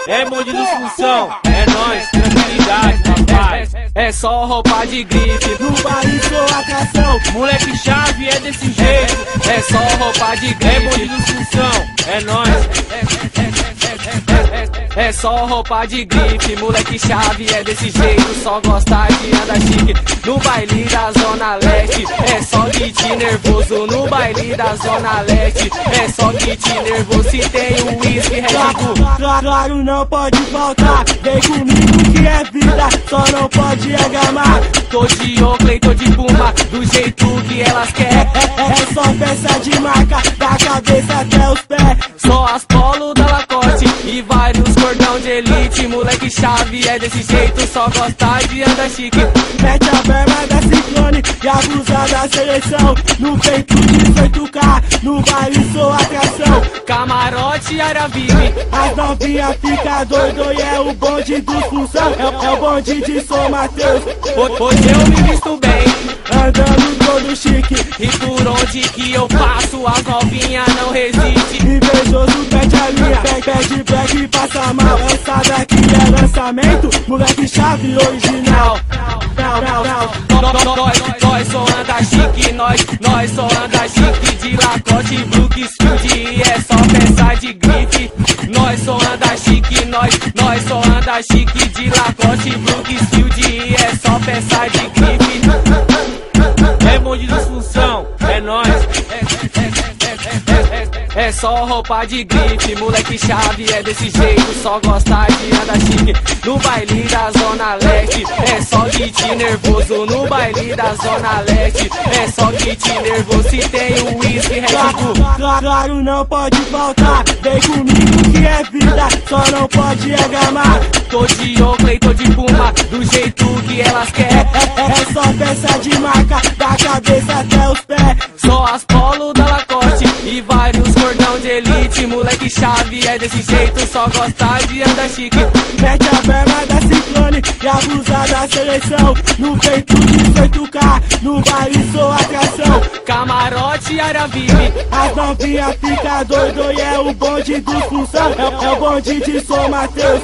É bonde dos função, é nóis, tranquilidade, rapaz. É só roupa de grife, No baile sou atração. moleque chave é desse jeito. É só roupa de grife, é bonde dos função, é nóis. É só roupa de grife, moleque chave é desse jeito. Só gosta de andar chique no baile da Zona Leste. É só kit nervoso no baile da Zona Leste. É só kit nervoso se tem o uísque Red Bull. Claro, não pode faltar. Vem comigo que é vida, só não pode agamar. Tô de Oakley, tô de Puma, do jeito que elas querem. É só peça de marca, da cabeça até os pés. Só as polo da Lacoste e vários cordão de elite. Moleque chave é desse jeito, só gosta de andar chique. Mete a berma da Ciclone e a blusa da seleção. No peito 18K, no baile sou atração. Camarote, área VIP, As novinha fica doido e é o bonde dos função. É o bonde de São Mateus. hoje eu me visto bem. Andando todo chique, E por onde que eu passo, as novinha não resiste. invejoso pede a linha, pede black e passa mal. Essa daqui é lançamento, moleque chave original. Nós só anda chique, nós só anda chique. De Lacoste, Brooksfield e é só peça de grife. Nós só anda chique, nós só anda chique. De Lacoste, Brooksfield e é só peça de grife. É bonde dos função, é nóis. É só roupa de grife, moleque chave é desse jeito. Só gosta de andar chique no baile da Zona Leste. É só kit nervoso no baile da Zona Leste. É só kit nervoso se tem o uísque Red Bull. Claro, não pode faltar. Vem comigo que é vida, só não pode agamar. Tô de Oakley, tô de Puma, do jeito que elas querem. É só peça de marca, da cabeça até os pés. Só as polo da Lacoste e vários cordão de elite. Moleque chave é desse jeito, só gosta de andar chique. Mete a berma da Ciclone e a blusa da seleção. No peito 18K, no baile sou atração. Camarote, área VIP, As novinha fica doido e é o bonde dos função. É o bonde de São Mateus.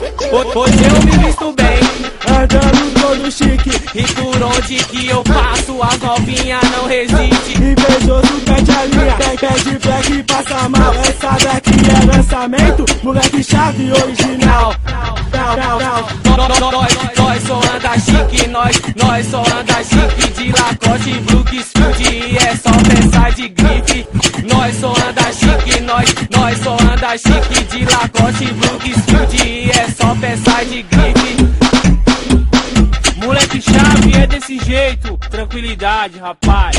hoje eu me visto bem. Andando todo chique, E por onde que eu passo, as novinha não resiste. invejoso pede a linha, pede black e passa mal. Essa daqui é lançamento, moleque chave original. Nós só anda chique, nós só anda chique. De Lacoste, Brooksfield e é só peça de grife. Nós só anda chique, nós só anda chique. De Lacoste, Brooksfield e é só peça de grife. Moleque chave é desse jeito, tranquilidade, rapaz.